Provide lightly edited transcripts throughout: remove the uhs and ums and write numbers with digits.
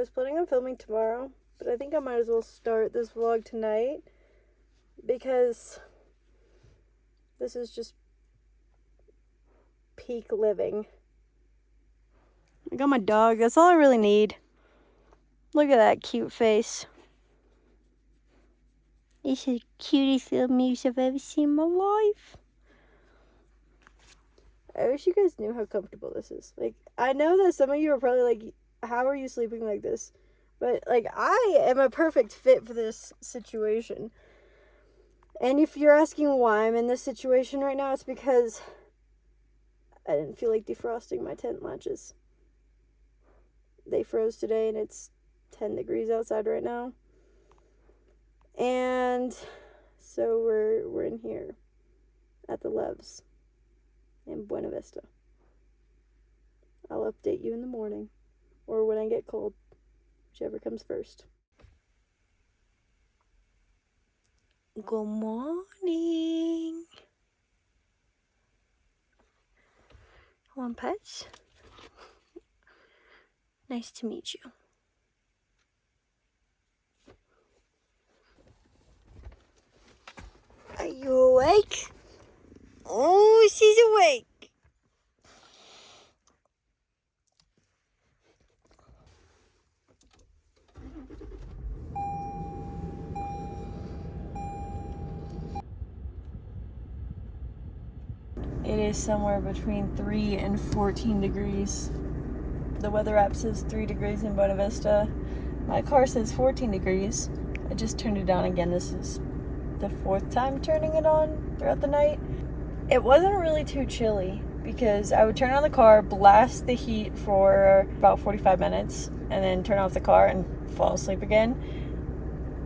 was planning on filming tomorrow, but I think I might as well start this vlog tonight because this is just peak living. I got my dog. That's all I really need. Look at that cute face. It's the cutest little moose I've ever seen in my life. I wish you guys knew how comfortable this is. Like, I know that some of you are probably like, how are you sleeping like this? But, like, I am a perfect fit for this situation. And if you're asking why I'm in this situation right now, it's because I didn't feel like defrosting my tent latches. They froze today and it's 10 degrees outside right now. And so we're in here at the Loves in Buena Vista. I'll update you in the morning or when I get cold, whichever comes first. Good morning. Want pets? Nice to meet you. Are you awake? Oh, she's awake. It is somewhere between 3 and 14 degrees. The weather app says 3 degrees in Buena Vista. My car says 14 degrees. I just turned it down again. This is the 4th time turning it on throughout the night. It wasn't really too chilly because I would turn on the car, blast the heat for about 45 minutes, and then turn off the car and fall asleep again.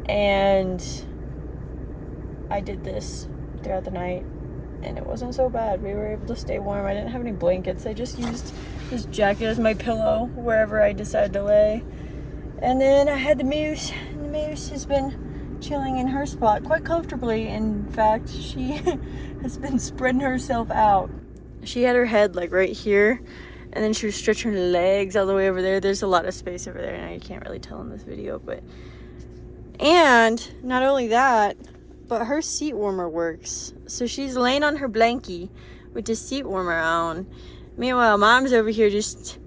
And I did this throughout the night, and it wasn't so bad. We were able to stay warm. I didn't have any blankets. I just used this jacket as my pillow wherever I decided to lay. And then I had the moose, and the moose has been chilling in her spot quite comfortably. In fact, she has been spreading herself out. She had her head like right here, and then she was stretching her legs all the way over there. There's a lot of space over there. Now you can't really tell in this video, but and not only that, but her seat warmer works. So she's laying on her blankie with the seat warmer on. Meanwhile, mom's over here just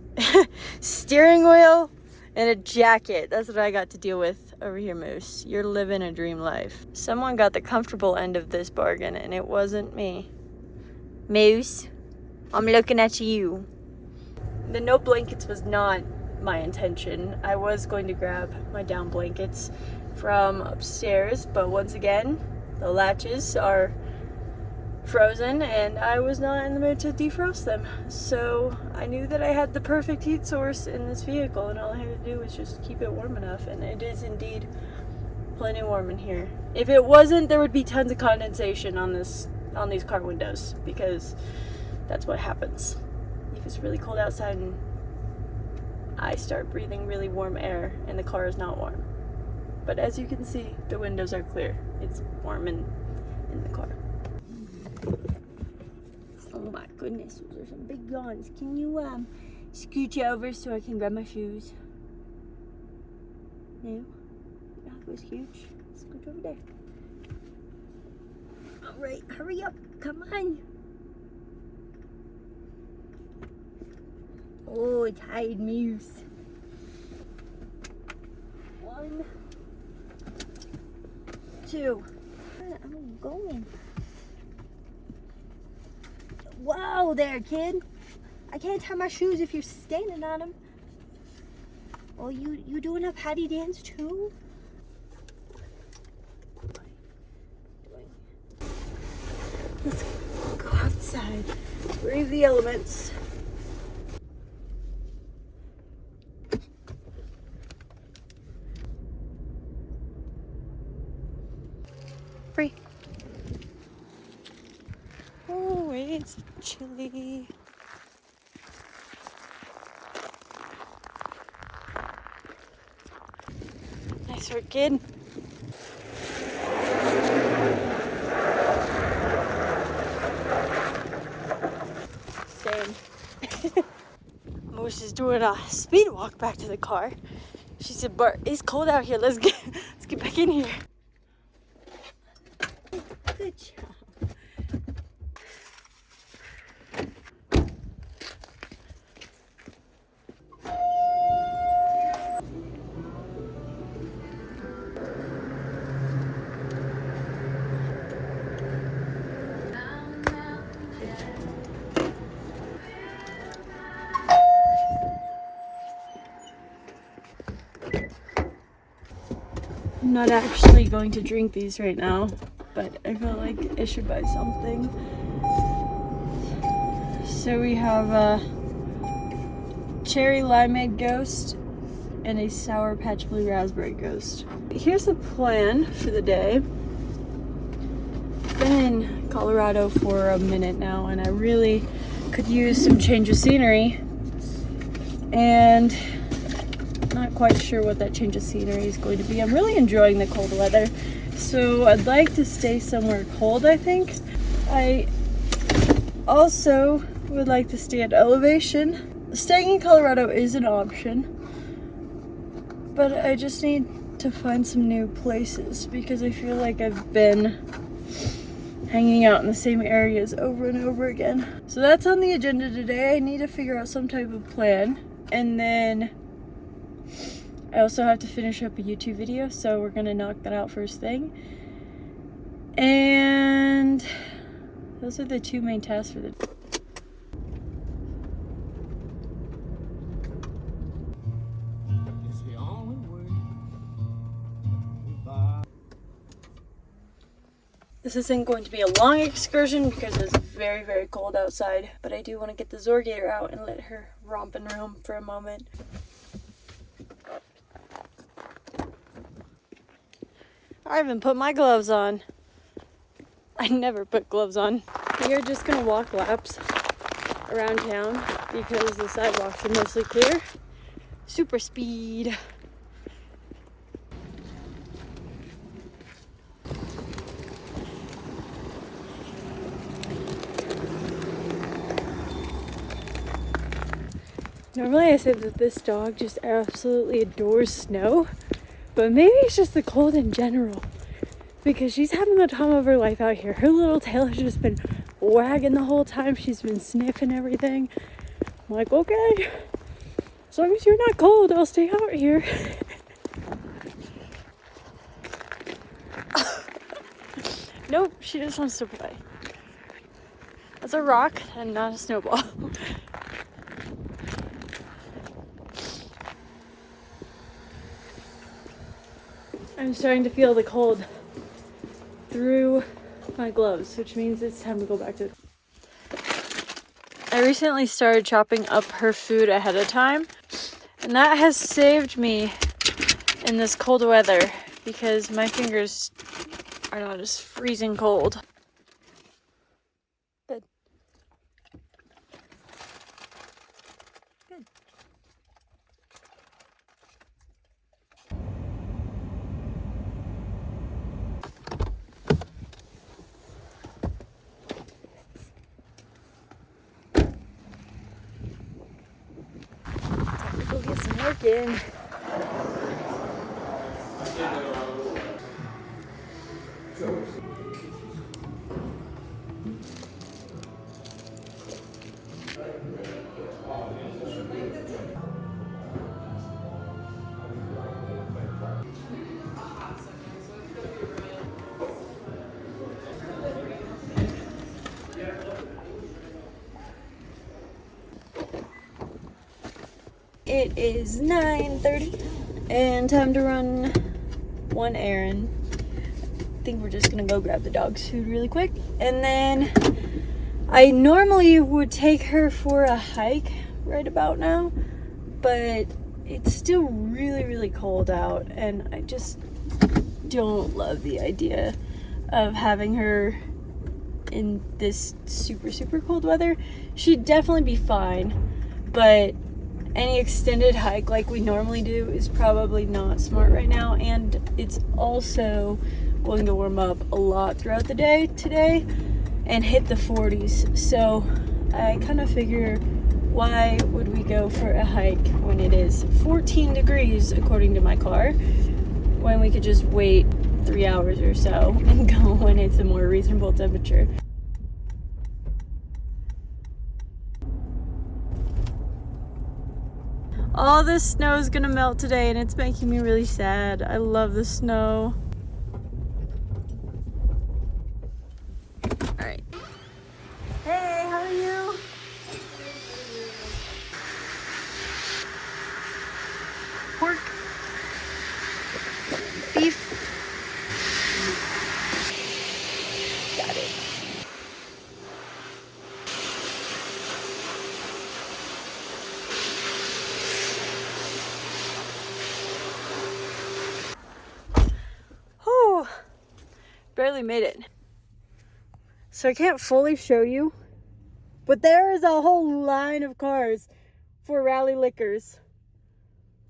steering wheel and a jacket. That's what I got to deal with over here, Moose. You're living a dream life. Someone got the comfortable end of this bargain, and it wasn't me. Moose, I'm looking at you. The no blankets was not my intention. I was going to grab my down blankets from upstairs, but once again, the latches are frozen and I was not in the mood to defrost them. So I knew that I had the perfect heat source in this vehicle, and all I had to do was just keep it warm enough, and it is indeed plenty warm in here. If it wasn't, there would be tons of condensation on these car windows, because that's what happens if it's really cold outside and I start breathing really warm air and the car is not warm. But as you can see, the windows are clear. It's warm in the car. Oh my goodness, those are some big yawns. Can you scooch over so I can grab my shoes? No? Not go scooch. Scooch over there. Alright, hurry up. Come on. Oh, tired moose. 1, 2. Where am I going? Whoa there, kid. I can't tie my shoes if you're standing on them. Oh, you doing a patty dance too? Let's go outside. Brave the elements. Free. Oh, it's chilly. Nice work, kid. Same. Moose is doing a speed walk back to the car. She said, "Bart, it's cold out here. Let's get back in here." Good job. I'm not actually going to drink these right now, but I feel like I should buy something. So we have a cherry limeade ghost and a sour patch blue raspberry ghost. Here's the plan for the day. Been in Colorado for a minute now, and I really could use some change of scenery, and not quite sure what that change of scenery is going to be. I'm really enjoying the cold weather, so I'd like to stay somewhere cold, I think. I also would like to stay at elevation. Staying in Colorado is an option, but I just need to find some new places because I feel like I've been hanging out in the same areas over and over again. So that's on the agenda today. I need to figure out some type of plan, and then I also have to finish up a YouTube video, so we're gonna knock that out first thing. And those are the two main tasks for the day. This isn't going to be a long excursion because it's very, very cold outside, but I do want to get the Zorgator out and let her romp and roam for a moment. I haven't put my gloves on. I never put gloves on. We are just gonna walk laps around town because the sidewalks are mostly clear. Super speed. Normally I say that this dog just absolutely adores snow, but maybe it's just the cold in general, because she's having the time of her life out here. Her little tail has just been wagging the whole time. She's been sniffing everything. I'm like, okay, as long as you're not cold, I'll stay out here. Nope, she just wants to play. That's a rock and not a snowball. I'm starting to feel the cold through my gloves, which means it's time to go back to it. I recently started chopping up her food ahead of time, and that has saved me in this cold weather because my fingers are not as freezing cold. Good. Good. Go get some work in. It is 9:30 and time to run one errand. I think we're just gonna go grab the dog's food really quick, and then I normally would take her for a hike right about now, but it's still really, really cold out, and I just don't love the idea of having her in this super, super cold weather. She'd definitely be fine, but any extended hike like we normally do is probably not smart right now, and it's also going to warm up a lot throughout the day today and hit the 40s. So I kind of figure Why would we go for a hike when it is 14 degrees according to my car, when we could just wait 3 hours or so and go when it's a more reasonable temperature? All this snow is gonna melt today and it's making me really sad. I love the snow. All right. Hey, how are you? Pork. Beef. Got it. Oh, barely made it. So I can't fully show you, but there is a whole line of cars for Rally Liquors.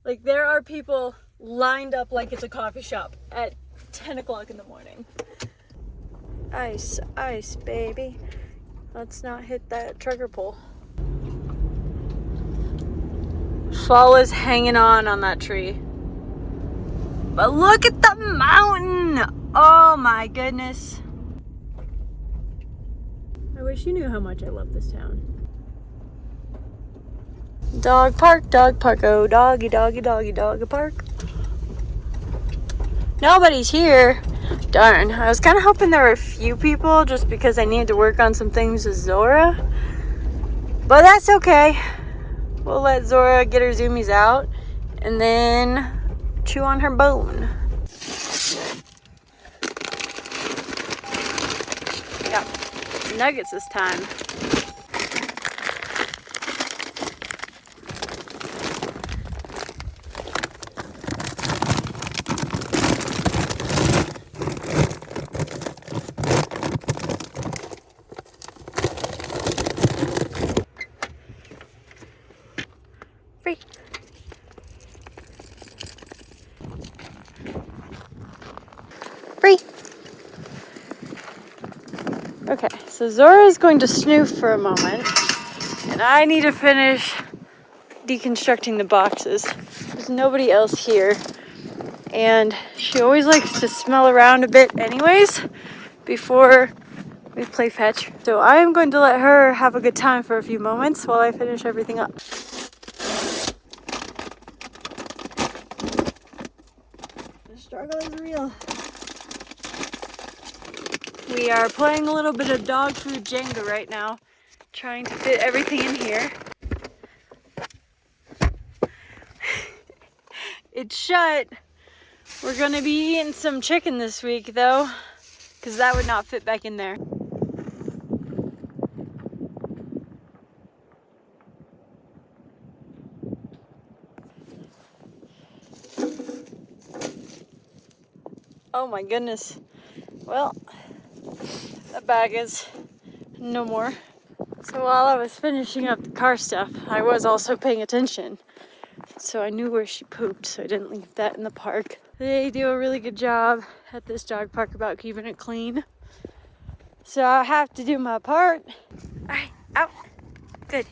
Like, there are people lined up like it's a coffee shop at 10 o'clock in the morning. Ice, ice, baby. Let's not hit that trigger pole. Fall is hanging on that tree. But look at the mountain! Oh my goodness. I wish you knew how much I love this town. Dog park, oh doggy, doggy, doggy, dog park. Nobody's here. Darn, I was kind of hoping there were a few people just because I needed to work on some things with Zora. But that's okay. We'll let Zora get her zoomies out and then chew on her bone. Yep, nuggets this time. Free. Free. Okay, so Zora is going to snoof for a moment, and I need to finish deconstructing the boxes. There's nobody else here, and she always likes to smell around a bit anyways before we play fetch. So I am going to let her have a good time for a few moments while I finish everything up. The struggle is real. We are playing a little bit of dog food Jenga right now, trying to fit everything in here. It's shut. We're gonna be eating some chicken this week though, because that would not fit back in there. Oh my goodness. Well, that bag is no more. So while I was finishing up the car stuff, I was also paying attention. So I knew where she pooped, so I didn't leave that in the park. They do a really good job at this dog park about keeping it clean. So I have to do my part. All right, out. Good.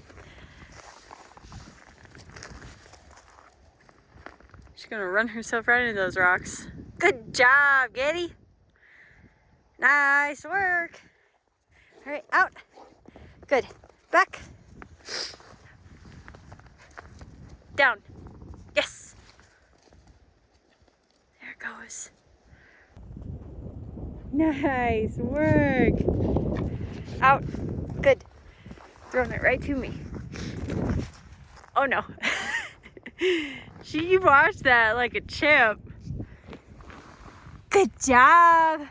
She's gonna run herself right into those rocks. Good job, Getty. Nice work. All right, out. Good. Back. Down. Yes. There it goes. Nice work. Out. Good. Throwing it right to me. Oh no. She watched that like a champ. Good job.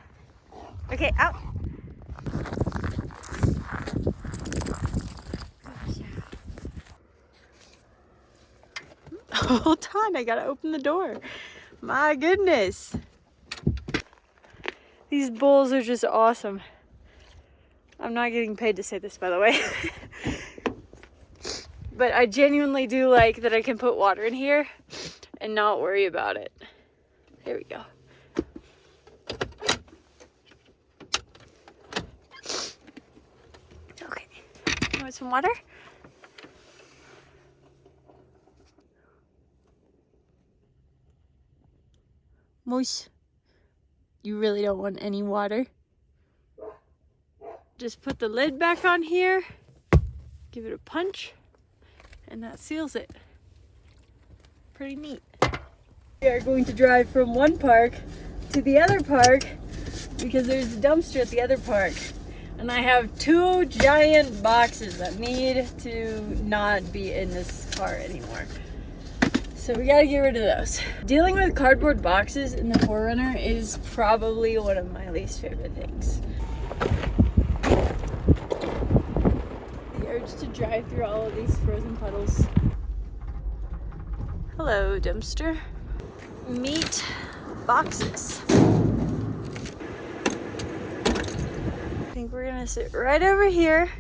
Okay, out. Hold on, I gotta open the door. My goodness. These bowls are just awesome. I'm not getting paid to say this, by the way. But I genuinely do like that I can put water in here and not worry about it. Here we go. Okay. You want some water? Moose, you really don't want any water. Just put the lid back on here, give it a punch, and that seals it. Pretty neat. We are going to drive from one park to the other park because there's a dumpster at the other park. And I have 2 giant boxes that need to not be in this car anymore. So we gotta get rid of those. Dealing with cardboard boxes in the 4Runner is probably one of my least favorite things. The urge to drive through all of these frozen puddles. Hello, dumpster. Meat boxes. I think we're gonna sit right over here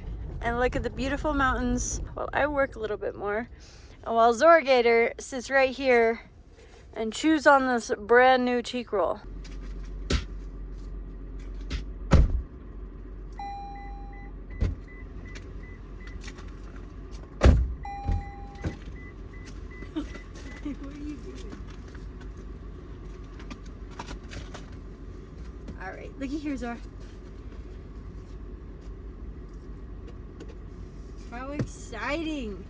and look at the beautiful mountains while I work a little bit more. And while Zorgator sits right here and chews on this brand new cheek roll. What are you doing? All right, looky here, Zor. How exciting!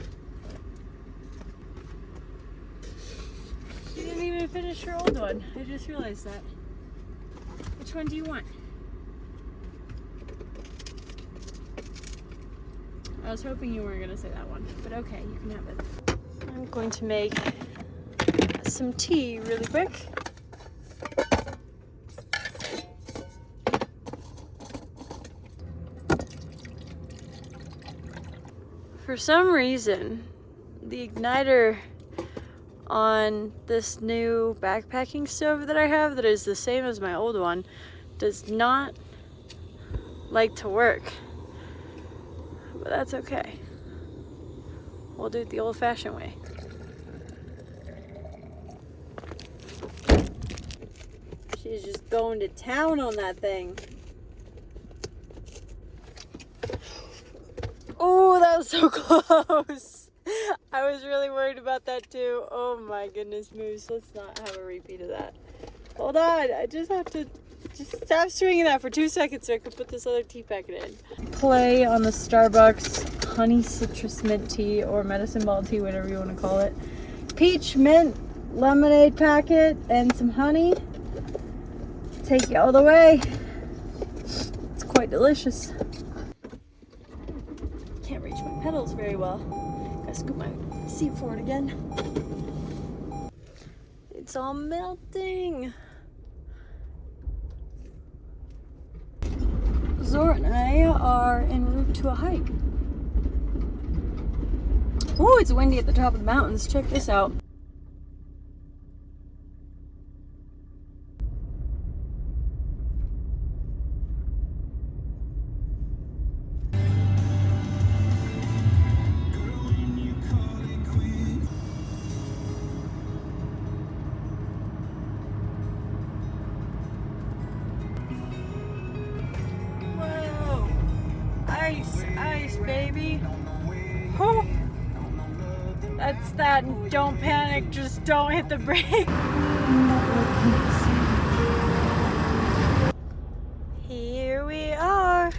You didn't even finish your old one. I just realized that. Which one do you want? I was hoping you weren't gonna say that one, but okay, you can have it. I'm going to make some tea really quick. For some reason, the igniter on this new backpacking stove that I have, that is the same as my old one, does not like to work. But that's okay. We'll do it the old-fashioned way. She's just going to town on that thing. Oh, that was so close. I was really worried about that too. Oh my goodness, Moose. Let's not have a repeat of that. Hold on. I just have to just stop swinging that for 2 seconds so I can put this other tea packet in. Play on the Starbucks honey citrus mint tea or medicine ball tea, whatever you want to call it. Peach mint lemonade packet and some honey. Take you all the way. It's quite delicious. Can't reach my pedals very well. Gotta scoop my seat forward again. It's all melting. Zora and I are en route to a hike. Oh, it's windy at the top of the mountains. Check this out. Ice, baby. Oh, that's that. Don't panic, just don't hit the brake. Here we are.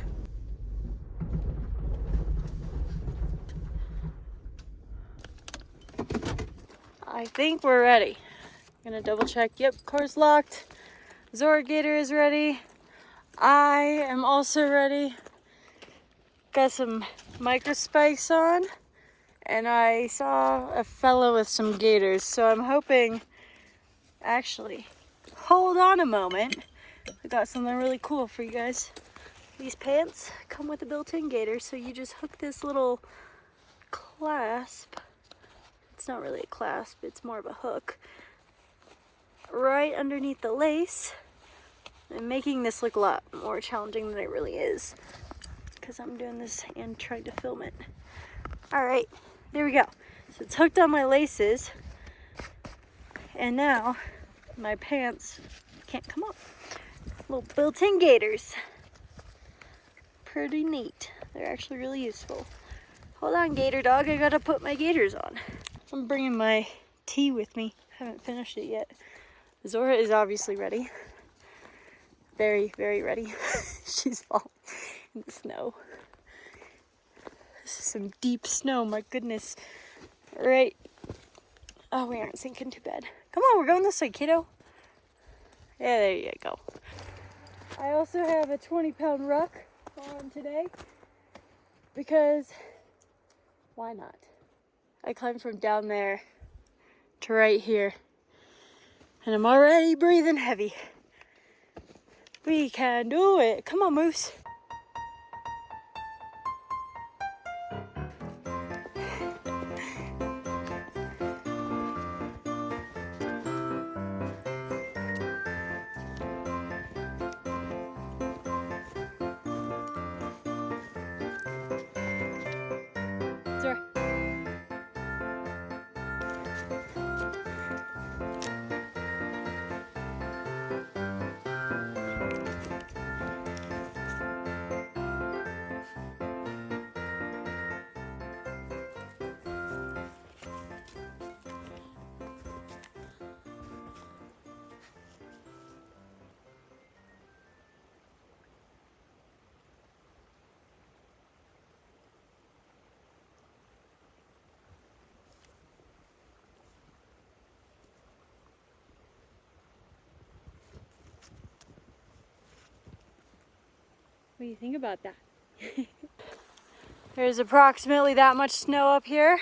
I think we're ready. I'm gonna double check. Yep, car's locked. Zorgator is ready. I am also ready. Got some micro spikes on, and I saw a fella with some gaiters, so I'm hoping, actually, hold on a moment. I got something really cool for you guys. These pants come with a built-in gaiter, so you just hook this little clasp. It's not really a clasp, it's more of a hook, right underneath the lace, and making this look a lot more challenging than it really is, because I'm doing this and trying to film it. All right, there we go. So it's hooked on my laces, and now my pants can't come off. Little built-in gaiters. Pretty neat. They're actually really useful. Hold on, gator dog, I gotta put my gaiters on. I'm bringing my tea with me. Haven't finished it yet. Zora is obviously ready. Very, very ready. She's falling in the snow. This is some deep snow, my goodness. All right. Oh, we aren't sinking too bad. Come on, we're going this way, kiddo. Yeah, there you go. I also have a 20-pound ruck on today because why not? I climbed from down there to right here and I'm already breathing heavy. We can do it. Come on, Moose. Zora. What do you think about that? There's approximately that much snow up here,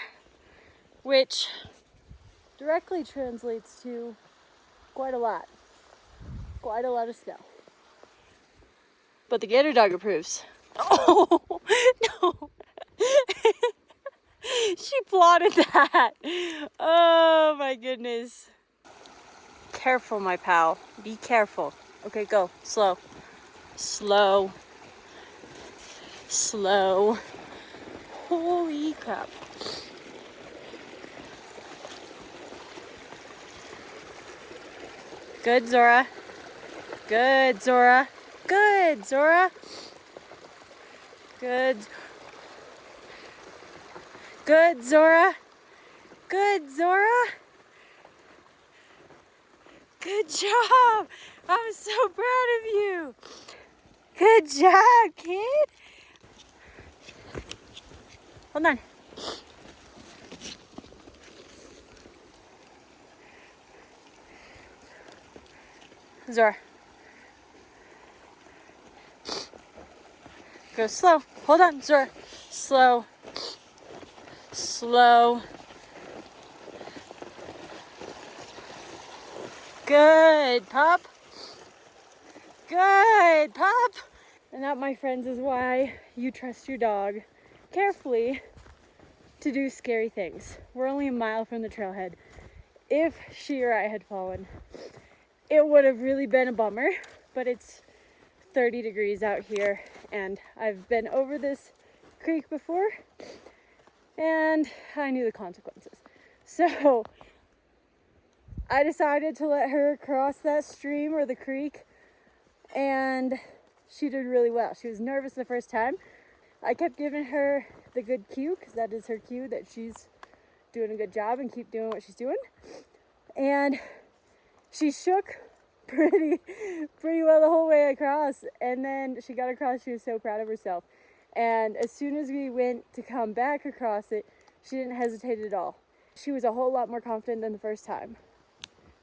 which directly translates to quite a lot of snow. But the gator dog approves. Oh, no. She plotted that. Oh my goodness. Careful, my pal. Be careful. Okay, go. Slow. Slow. Slow. Holy crap. Good, Zora. Good, Zora. Good, Zora. Good. Good, Zora. Good, Zora. Good job. I'm so proud of you. Good job, kid. Hold on. Zora. Go slow. Hold on, Zora. Slow. Slow. Good, pup. Good, pup. And that, my friends, is why you trust your dog carefully to do scary things. We're only a mile from the trailhead. If she or I had fallen, it would have really been a bummer, but it's 30 degrees out here and I've been over this creek before and I knew the consequences. So I decided to let her cross that stream or the creek and she did really well. She was nervous the first time. I kept giving her the good cue because that is her cue that she's doing a good job and keep doing what she's doing. And she shook pretty well the whole way across, and then she got across. She was so proud of herself, and as soon as we went to come back across it, she didn't hesitate at all. She was a whole lot more confident than the first time,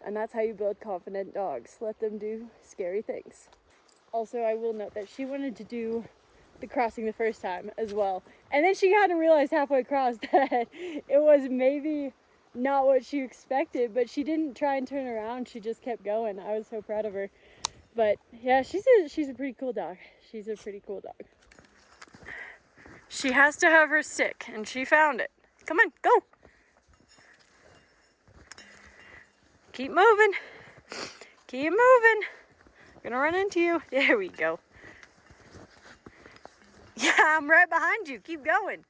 and that's how you build confident dogs. Let them do scary things. Also, I will note that she wanted to do the crossing the first time as well, and then she kind of realized halfway across that it was maybe not what she expected, but she didn't try and turn around. She just kept going. I was so proud of her. But yeah, she's a pretty cool dog. She's a pretty cool dog. She has to have her stick, and she found it. Come on, go. Keep moving. Keep moving. I'm gonna run into you. There we go. Yeah, I'm right behind you. Keep going.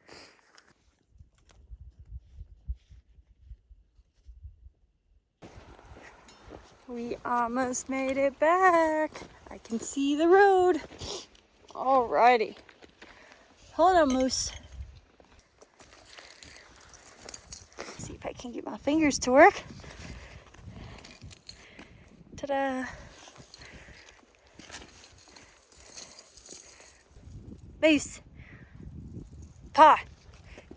We almost made it back. I can see the road. Alrighty. Hold on, Moose. See if I can get my fingers to work. Ta-da! Moose! Paw!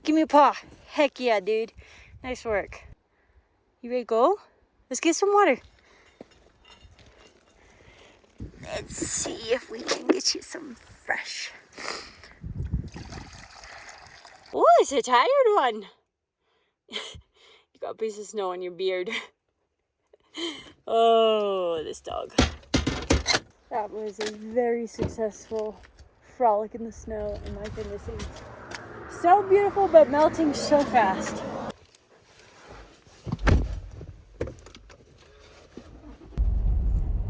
Give me a paw! Heck yeah, dude. Nice work. You ready to go? Let's get some water. Let's see if we can get you some fresh. Oh, it's a tired one. You got a piece of snow on your beard. Oh, this dog. That was a very successful frolic in the snow, and my goodness, it was so beautiful but melting so fast.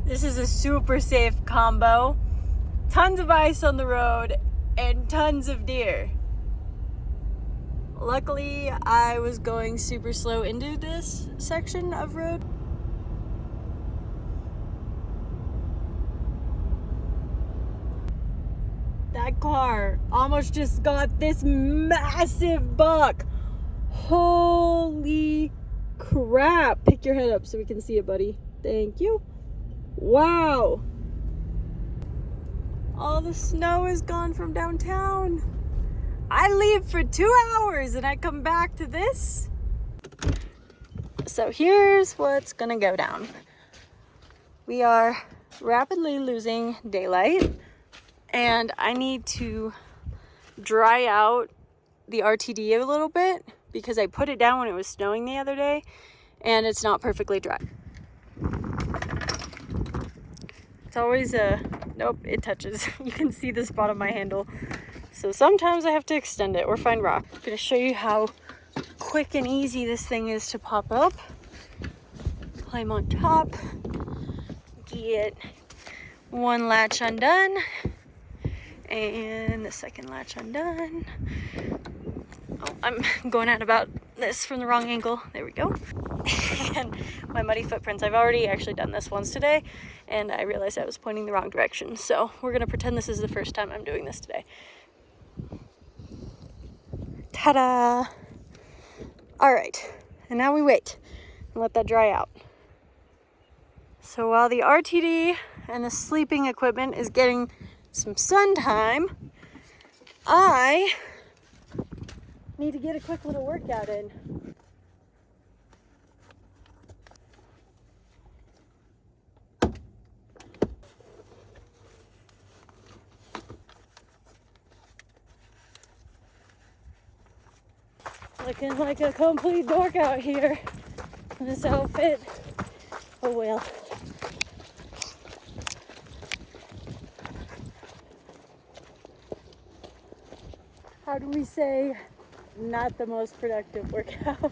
This is a super safe combo. Tons of ice on the road and tons of deer. Luckily, I was going super slow into this section of road. That car almost just got this massive buck. Holy crap. Pick your head up so we can see it, buddy. Thank you. Wow. All the snow is gone from downtown. I leave for 2 hours and I come back to this. So here's what's gonna go down. We are rapidly losing daylight and I need to dry out the RTD a little bit because I put it down when it was snowing the other day and it's not perfectly dry. It's always nope, it touches. You can see the spot on my handle. So sometimes I have to extend it or find rock. I'm gonna show you how quick and easy this thing is to pop up. Climb on top, get one latch undone, and the second latch undone. Oh, I'm going at about this from the wrong angle. There we go. And my muddy footprints. I've already actually done this once today, and I realized I was pointing the wrong direction. So we're gonna pretend this is the first time I'm doing this today. Ta-da! All right, and now we wait and let that dry out. So while the RTD and the sleeping equipment is getting some sun time, I need to get a quick little workout in. Looking like a complete dork out here in this outfit. Oh well. How do we say not the most productive workout?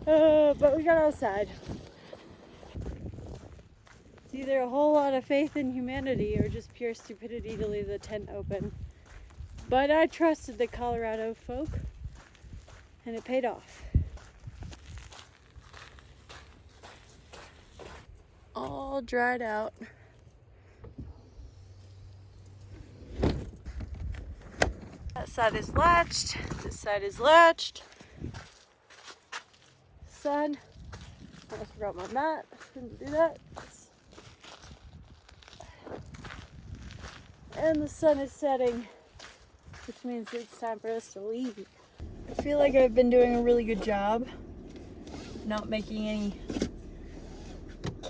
But we got outside. It's either a whole lot of faith in humanity or just pure stupidity to leave the tent open. But I trusted the Colorado folk. And it paid off. All dried out. That side is latched. This side is latched. Sun. I forgot my mat. Didn't do that. And the sun is setting, which means it's time for us to leave. I feel like I've been doing a really good job not making any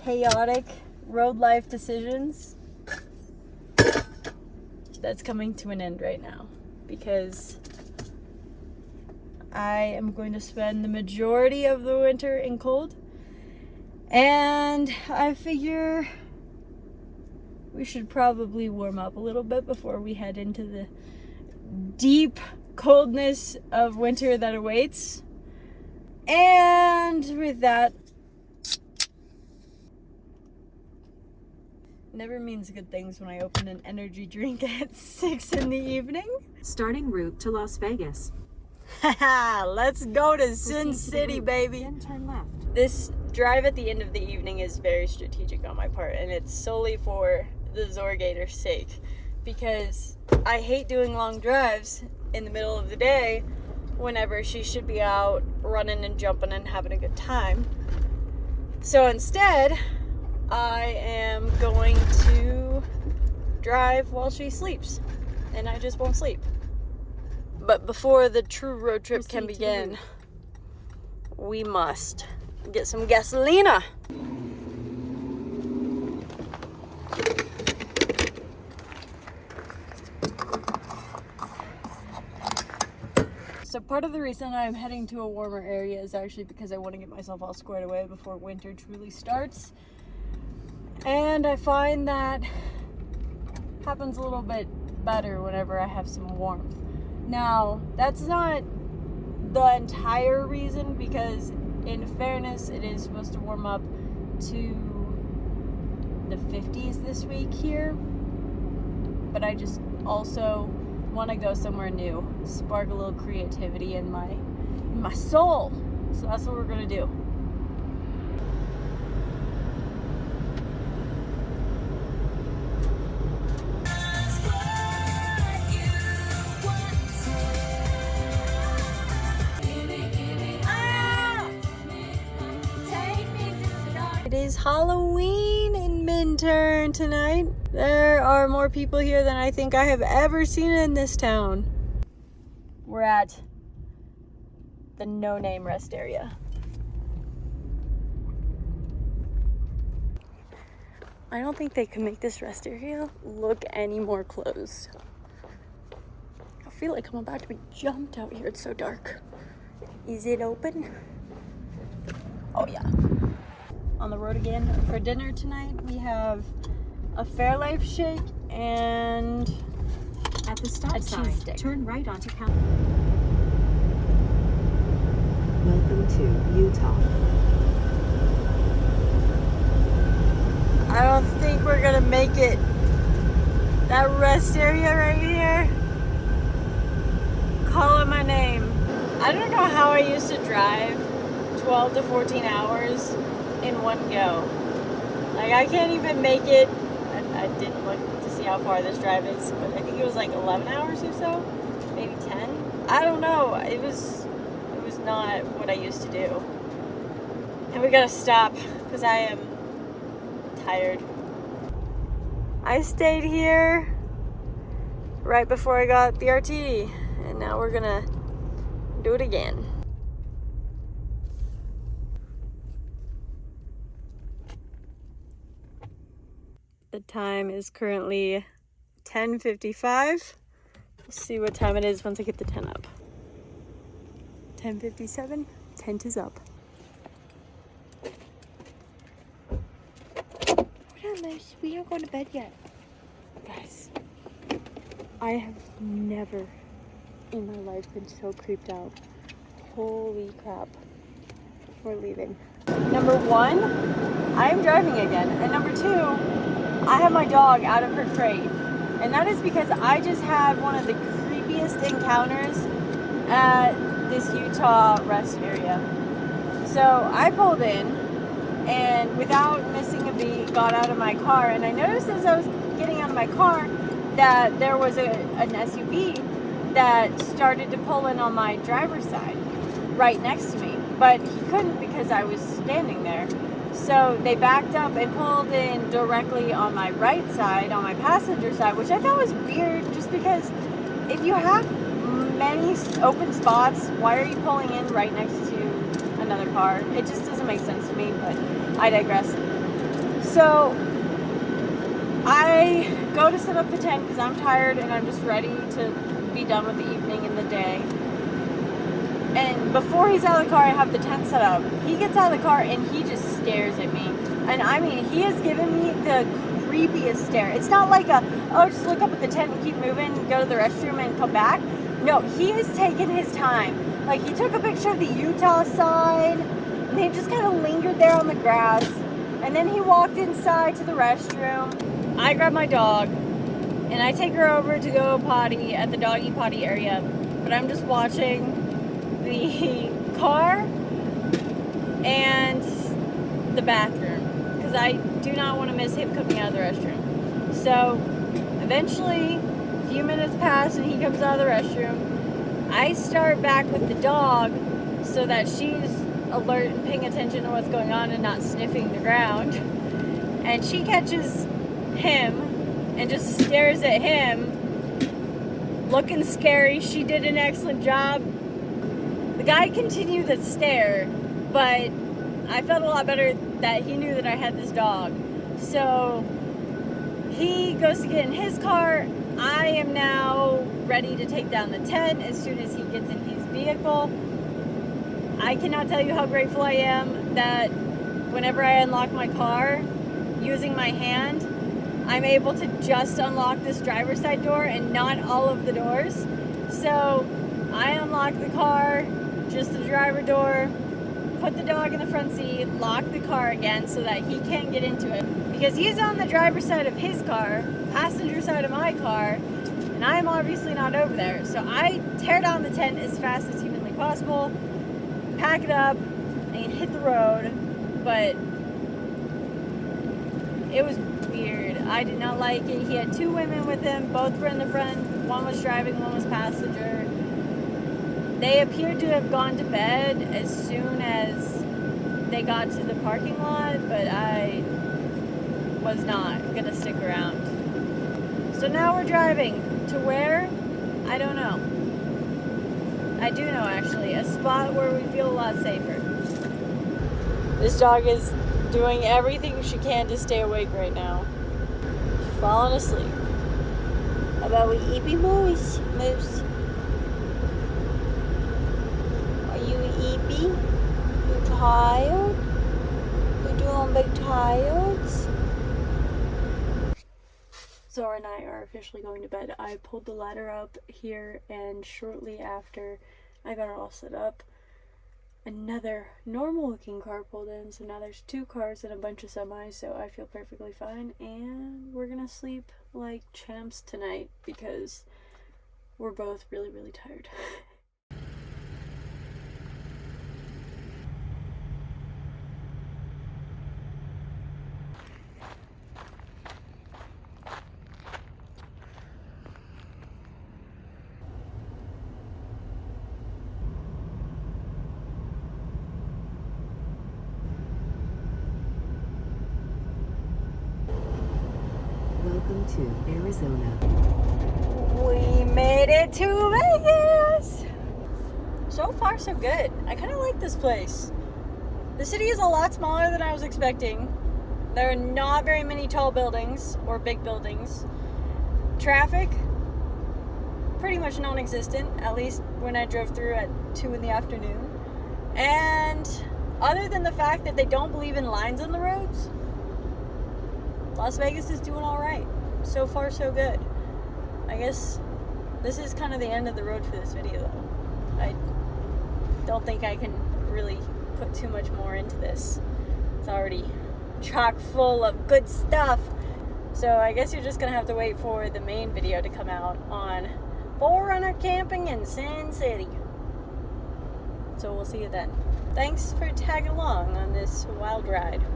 chaotic road life decisions. That's coming to an end right now because I am going to spend the majority of the winter in cold, and I figure we should probably warm up a little bit before we head into the deep coldness of winter that awaits. And with that, never means good things when I open an energy drink at 6 in the evening. Starting route to Las Vegas. Haha, let's go to Sin City, baby. Then turn left. This drive at the end of the evening is very strategic on my part, and it's solely for the Zorgator's sake, because I hate doing long drives in the middle of the day whenever she should be out running and jumping and having a good time. So instead, I am going to drive while she sleeps, and I just won't sleep. But before the true road trip can begin, we must get some gasolina. So part of the reason I'm heading to a warmer area is actually because I want to get myself all squared away before winter truly starts. And I find that happens a little bit better whenever I have some warmth. Now, that's not the entire reason, because in fairness, it is supposed to warm up to the 50s this week here. But I just also want to go somewhere new, spark a little creativity in my soul. So that's what we're gonna do. It is Halloween in Minturn tonight. There are more people here than I think I have ever seen in this town. We're at the No Name Rest area. I don't think they can make this rest area look any more closed. I feel like I'm about to be jumped out here. It's so dark. Is it open? Oh yeah. On the road again. For dinner tonight, we have a Fairlife shake and At the stop a sign, cheese stick. turn right onto Cal. Welcome to Utah. I don't think we're gonna make it. That rest area right here, calling my name. I don't know how I used to drive 12 to 14 hours in one go. Like, I can't even make it. I didn't look to see how far this drive is, but I think it was like 11 hours or so, maybe 10. I don't know. It was not what I used to do. And we gotta stop because I am tired. I stayed here right before I got the RT, and now we're gonna do it again. The time is currently 10:55. We'll see what time it is once I get the tent up. 10:57, tent is up. We don't go to bed yet. Guys, I have never in my life been so creeped out. Holy crap. We're leaving. Number one, I am driving again. And number two, I have my dog out of her crate. And that is because I just had one of the creepiest encounters at this Utah rest area. So I pulled in, and without missing a beat, got out of my car, and I noticed as I was getting out of my car that there was an SUV that started to pull in on my driver's side right next to me, but he couldn't because I was standing there. So they backed up and pulled in directly on my right side, on my passenger side, which I thought was weird, just because if you have many open spots, why are you pulling in right next to another car? It just doesn't make sense to me, but I digress. So I go to set up the tent because I'm tired and I'm just ready to be done with the evening and the day. And before he's out of the car, I have the tent set up. He gets out of the car and he just stares at me. And I mean, he has given me the creepiest stare. It's not like just look up at the tent and keep moving, go to the restroom and come back. No, he has taken his time. Like, he took a picture of the Utah sign, and he just kind of lingered there on the grass. And then he walked inside to the restroom. I grab my dog, and I take her over to go potty at the doggy potty area. But I'm just watching the car and the bathroom, because I do not want to miss him coming out of the restroom. So eventually, a few minutes pass and he comes out of the restroom. I start back with the dog so that she's alert and paying attention to what's going on and not sniffing the ground. and she catches him and just stares at him, looking scary. She did an excellent job. The guy continued the stare, but I felt a lot better that he knew that I had this dog. So he goes to get in his car. I am now ready to take down the tent as soon as he gets in his vehicle. I cannot tell you how grateful I am that whenever I unlock my car using my hand, I'm able to just unlock this driver's side door and not all of the doors. So I unlock the car, just the driver door, put the dog in the front seat, lock the car again so that he can't get into it. Because he's on the driver's side of his car, passenger side of my car, and I'm obviously not over there. So I tear down the tent as fast as humanly possible, pack it up, and hit the road. But it was weird. I did not like it. He had two women with him. Both were in the front. One was driving, one was passenger. They appeared to have gone to bed as soon as they got to the parking lot, but I was not going to stick around. So now we're driving to where? I don't know. I do know, actually. A spot where we feel a lot safer. This dog is doing everything she can to stay awake right now. She's falling asleep. How about we eepy moose? Moose. Are you eepy? You tired? You doing big tired? Zora and I are officially going to bed. I pulled the ladder up here, and shortly after I got it all set up, another normal looking car pulled in. So now there's two cars and a bunch of semis, so I feel perfectly fine, and we're gonna sleep like champs tonight because we're both really, really tired. Welcome to Arizona. We made it to Vegas! So far, so good. I kind of like this place. The city is a lot smaller than I was expecting. There are not very many tall buildings or big buildings. Traffic, pretty much non-existent, at least when I drove through at 2 in the afternoon. And other than the fact that they don't believe in lines on the roads, Las Vegas is doing all right. So far, so good. I guess this is kind of the end of the road for this video, though. I don't think I can really put too much more into this. It's already chock full of good stuff. So I guess you're just gonna have to wait for the main video to come out on 4Runner camping in Sin City. So we'll see you then. Thanks for tagging along on this wild ride.